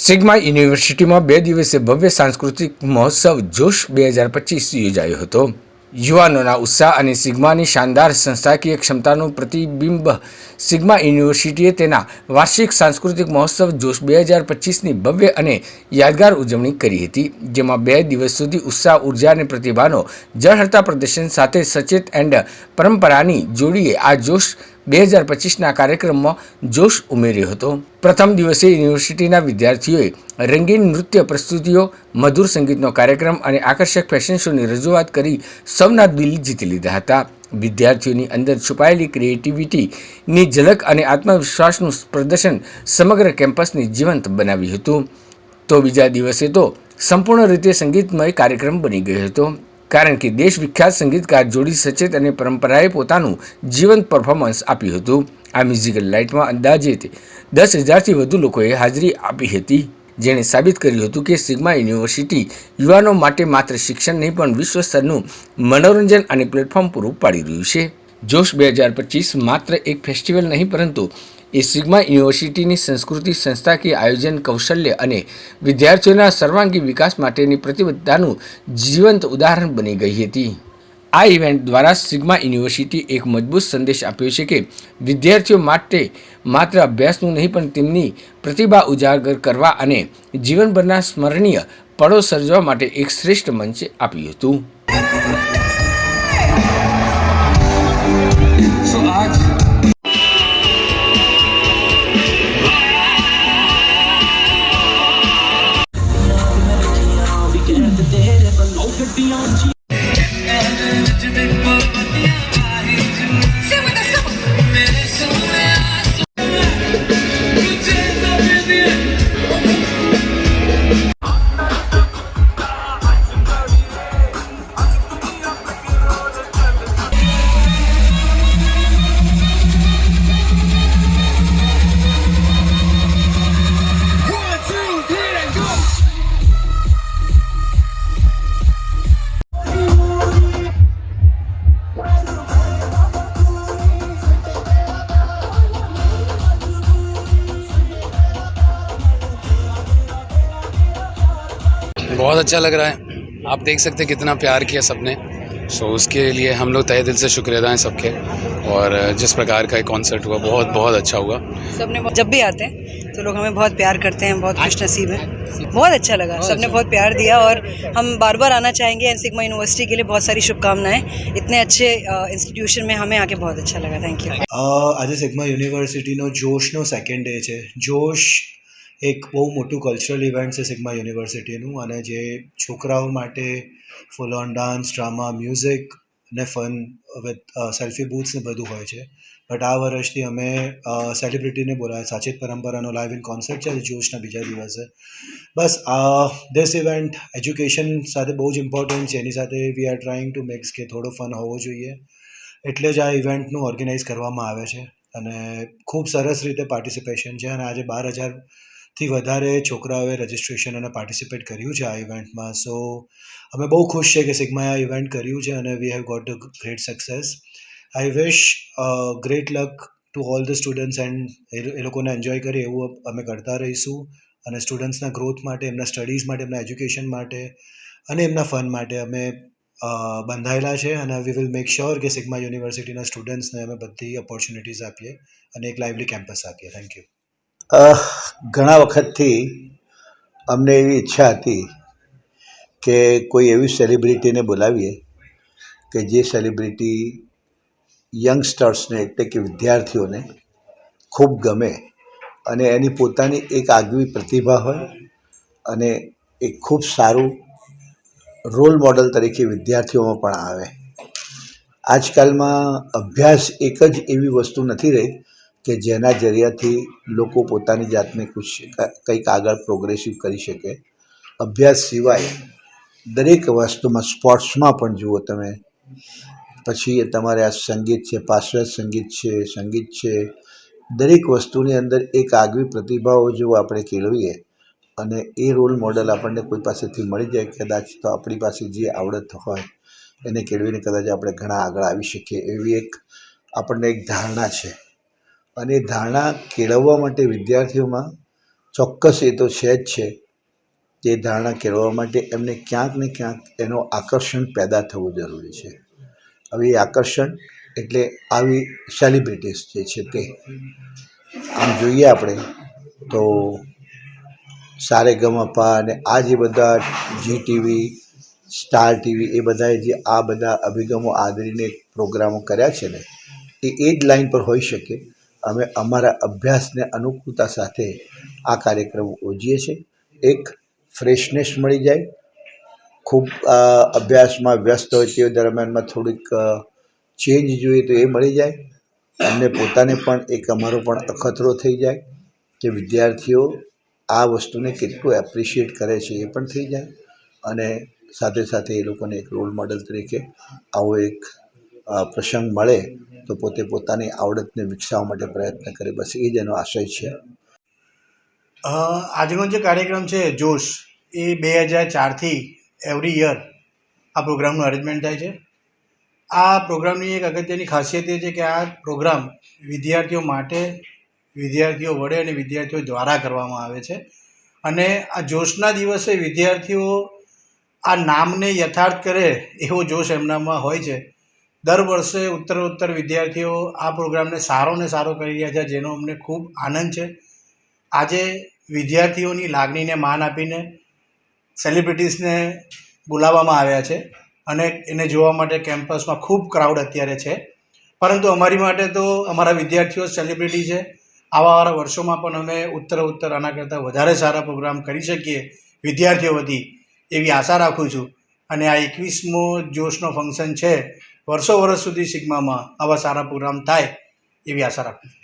Sigma યુનિવર્સિટીમાં 2 દિવસીય ભવ્ય સાંસ્કૃતિક મહોત્સવ જોશ 2025 યોજાયો હતો. યુવાનોના ઉત્સાહ અને સિગ્માની શાનદાર સંસ્થાકીય ક્ષમતાનું પ્રતિબિંબ સિગ્મા યુનિવર્સિટીએ તેના વાર્ષિક સાંસ્કૃતિક મહોત્સવ જોશ 2025ની ભવ્ય અને યાદગાર ઉજવણી કરી હતી, જેમાં 2 દિવસ સુધી ઉત્સાહ, ઉર્જા અને પ્રતિભાનો ઝળહળતા પ્રદર્શન સાથે સચેત એન્ડ પરંપરાની જોડીએ આ જોશ 2025ના કાર્યક્રમમાં જોશ ઉમેર્યો હતો. પ્રથમ દિવસે યુનિવર્સિટીના વિદ્યાર્થીઓએ રંગીન નૃત્ય પ્રસ્તુતિઓ, મધુર સંગીતનો કાર્યક્રમ અને આકર્ષક ફેશન શોની રજૂઆત કરી સૌના દિલ જીતી લીધા હતા. વિદ્યાર્થીઓની અંદર છુપાયેલી ક્રિએટિવિટીની ઝલક અને આત્મવિશ્વાસનું પ્રદર્શન સમગ્ર કેમ્પસને જીવંત બનાવ્યું હતું. તો બીજા દિવસે તો સંપૂર્ણ રીતે સંગીતમય કાર્યક્રમ બની ગયો હતો, કારણ કે દેશ વિખ્યાત સંગીતકાર જોડી સચેત અને પરંપરાએ પોતાનું જીવંત પરફોર્મન્સ આપ્યું હતું. આ મ્યુઝિકલ નાઇટમાં અંદાજિત 10,000થી વધુ લોકોએ હાજરી આપી હતી, જેણે સાબિત કર્યું હતું કે સિગ્મા યુનિવર્સિટી યુવાનો માટે માત્ર શિક્ષણ નહીં પણ વિશ્વ સ્તરનું મનોરંજન અને પ્લેટફોર્મ પૂરું પાડી રહ્યું છે. જોશ 2025 માત્ર એક ફેસ્ટિવલ નહીં, પરંતુ એ સિગ્મા યુનિવર્સિટીની સંસ્કૃતિ, સંસ્થાકીય આયોજન, કૌશલ્ય અને વિદ્યાર્થીઓના સર્વાંગી વિકાસ માટેની પ્રતિબદ્ધતાનું જીવંત ઉદાહરણ બની ગઈ હતી. આ ઇવેન્ટ દ્વારા સિગ્મા યુનિવર્સિટી એક મજબૂત સંદેશ આપ્યો છે કે વિદ્યાર્થીઓ માટે માત્ર અભ્યાસનું નહીં પણ તેમની પ્રતિભા ઉજાગર કરવા અને જીવનભરના સ્મરણીય પળો સર્જવા માટે એક શ્રેષ્ઠ મંચ આપ્યું હતું. बहुत अच्छा लग रहा है. आप देख सकते हैं कितना प्यार किया सबने. सो उसके लिए हम लोग तहे दिल से शुक्रिया हैं सबके. और जिस प्रकार का एक कॉन्सर्ट हुआ, बहुत बहुत अच्छा हुआ. सबने जब भी आते हैं तो लोग हमें बहुत प्यार करते हैं, बहुत खुश नसीब हैं. बहुत अच्छा लगा, सबने बहुत प्यार दिया और हम बार बार आना चाहेंगे. एंड सिग्मा यूनिवर्सिटी के लिए बहुत सारी शुभकामनाएं. इतने अच्छे इंस्टीट्यूशन में हमें आके बहुत अच्छा लगा. Thank you. આજે સિગ્મા યુનિવર્સિટીનો જોશનો સેકન્ડ ડે છે. જોશ એક બહુ મોટું કલ્ચરલ ઇવેન્ટ છે સિગ્મા યુનિવર્સિટીનું, અને જે છોકરાઓ માટે full on dance, drama, music અને ફન વિથ સેલ્ફી બૂથ્સ ને બધું હોય છે. બટ આ વર્ષથી અમે સેલિબ્રિટીને બોલાવ્યા. સાચેત પરંપરાનો લાઈવ ઇન કોન્સર્ટ છે જોશના બીજા દિવસે. બસ ધીસ ઇવેન્ટ એજ્યુકેશન સાથે બહુ જ ઇમ્પોર્ટન્ટ છે, એની સાથે we are trying to makes કે થોડો ફન હોવો જોઈએ, એટલે જ આ ઇવેન્ટનું ઓર્ગેનાઇઝ કરવામાં આવે છે. અને ખૂબ સરસ રીતે પાર્ટિસિપેશન છે, અને આજે 12,000થી વધારે છોકરાઓએ રજિસ્ટ્રેશન અને પાર્ટિસિપેટ કર્યું છે આ ઇવેન્ટમાં. સો અમે બહુ ખુશ છે કે સિગ્માએ આ ઇવેન્ટ કર્યું છે, અને we have got a great success. I wish great luck to all the students, and એ લોકોને એન્જોય કરે એવું અમે કરતા રહીશું. અને સ્ટુડન્ટ્સના ગ્રોથ માટે, એમના સ્ટડીઝ માટે, એમના એજ્યુકેશન માટે અને એમના ફન માટે અમે બંધાયેલા છે. અને વી વિલ મેક શ્યોર કે સિગ્મા યુનિવર્સિટીના સ્ટુડન્ટ્સને અમે બધી ઓપોર્ચ્યુનિટીઝ આપીએ અને એક લાઇવલી કેમ્પસ આપીએ. Thank you. ઘણા વખતથી અમને એવી ઈચ્છા હતી કે કોઈ એવી સેલિબ્રિટીને બોલાવીએ કે જે સેલિબ્રિટી યંગસ્ટર્સને એટલે કે વિદ્યાર્થીઓને ખૂબ ગમે અને એની પોતાની એક આગવી પ્રતિભા હોય અને એક ખૂબ સારું રોલ મોડલ તરીકે વિદ્યાર્થીઓમાં પણ આવે. આજકાલમાં અભ્યાસ એક જ એવી વસ્તુ નથી રહી કે જેના જરિયાથી લોકો પોતાની જાતને કંઈક આગળ પ્રોગ્રેસિવ કરી શકે. અભ્યાસ સિવાય દરેક વસ્તુમાં, સ્પોર્ટ્સમાં પણ જુઓ તમે, પછી તમારે આ સંગીત છે, પાશ્ચાત્ય સંગીત છે, દરેક વસ્તુની અંદર એક આગવી પ્રતિભાઓ જો આપણે કેળવીએ અને એ રોલ મોડલ આપણને કોઈ પાસેથી મળી જાય, કદાચ તો આપણી પાસે જે આવડત હોય એને કેળવીને કદાચ આપણે ઘણા આગળ આવી શકીએ, એવી એક આપણને એક ધારણા છે. અને ધારણા કેળવવા માટે વિદ્યાર્થીઓમાં ચોક્કસ એ તો છે જ છે. તે ધારણા કેળવવા માટે એમને ક્યાંક ને ક્યાંક એનો આકર્ષણ પેદા થવું જરૂરી છે. હવે એ આકર્ષણ એટલે આવી સેલિબ્રિટીઝ જે છે તે આમ જોઈએ આપણે તો સારેગમપા અને આ જે બધા જી ટીવી, સ્ટાર ટીવી એ બધાએ જે આ બધા અભિગમો આદરીને પ્રોગ્રામો કર્યા છે ને એ જ લાઈન પર હોઈ શકે. અમે અમારા અભ્યાસને અનુકૂળતા સાથે આ કાર્યક્રમ યોજીએ છીએ. એક ફ્રેશનેસ મળી જાય, ખૂબ અભ્યાસમાં વ્યસ્ત હોય તે દરમિયાનમાં થોડીક ચેન્જ જોઈએ તો એ મળી જાય. અમને પોતાને પણ એક અમારો પણ અખતરો થઈ જાય કે વિદ્યાર્થીઓ આ વસ્તુને કેટલું એપ્રિશિએટ કરે છે એ પણ થઈ જાય. અને સાથે સાથે એ લોકોને એક રોલ મોડલ તરીકે આવો એક પ્રસંગ મળે તો પોતે પોતાની આવડતને વિકસાવવા માટે પ્રયત્ન કરે. બસ એ જ એનો આશય છે. આજનો જે કાર્યક્રમ છે જોશ, એ 2004થી એવરી યર આ પ્રોગ્રામનું અરેન્જમેન્ટ થાય છે. આ પ્રોગ્રામની એક અગત્યની ખાસિયત એ છે કે આ પ્રોગ્રામ વિદ્યાર્થીઓ માટે, વિદ્યાર્થીઓ વડે અને વિદ્યાર્થીઓ દ્વારા કરવામાં આવે છે. અને આ જોશના દિવસે વિદ્યાર્થીઓ આ નામને યથાર્થ કરે એવો જોશ એમનામાં હોય છે. દર વર્ષે ઉત્તરોત્તર વિદ્યાર્થીઓ આ પ્રોગ્રામને સારો ને સારો કરી રહ્યા છે, જેનો અમને ખૂબ આનંદ છે. આજે વિદ્યાર્થીઓની લાગણીને માન આપીને સેલિબ્રિટીઝને બોલાવવામાં આવ્યા છે અને એને જોવા માટે કેમ્પસમાં ખૂબ ક્રાઉડ અત્યારે છે. પરંતુ અમારી માટે તો અમારા વિદ્યાર્થીઓ સેલિબ્રિટી છે. આવાવાળા વર્ષોમાં પણ અમે ઉત્તરોત્તર આના કરતાં વધારે સારા પ્રોગ્રામ કરી શકીએ વિદ્યાર્થીઓ વતી એવી આશા રાખું છું. અને આ 21મો જોશનો ફંક્શન છે, વર્ષો વર્ષ સુધી સિગ્મામાં આવા સારા પ્રોગ્રામ થાય એવી આશા રાખું છું.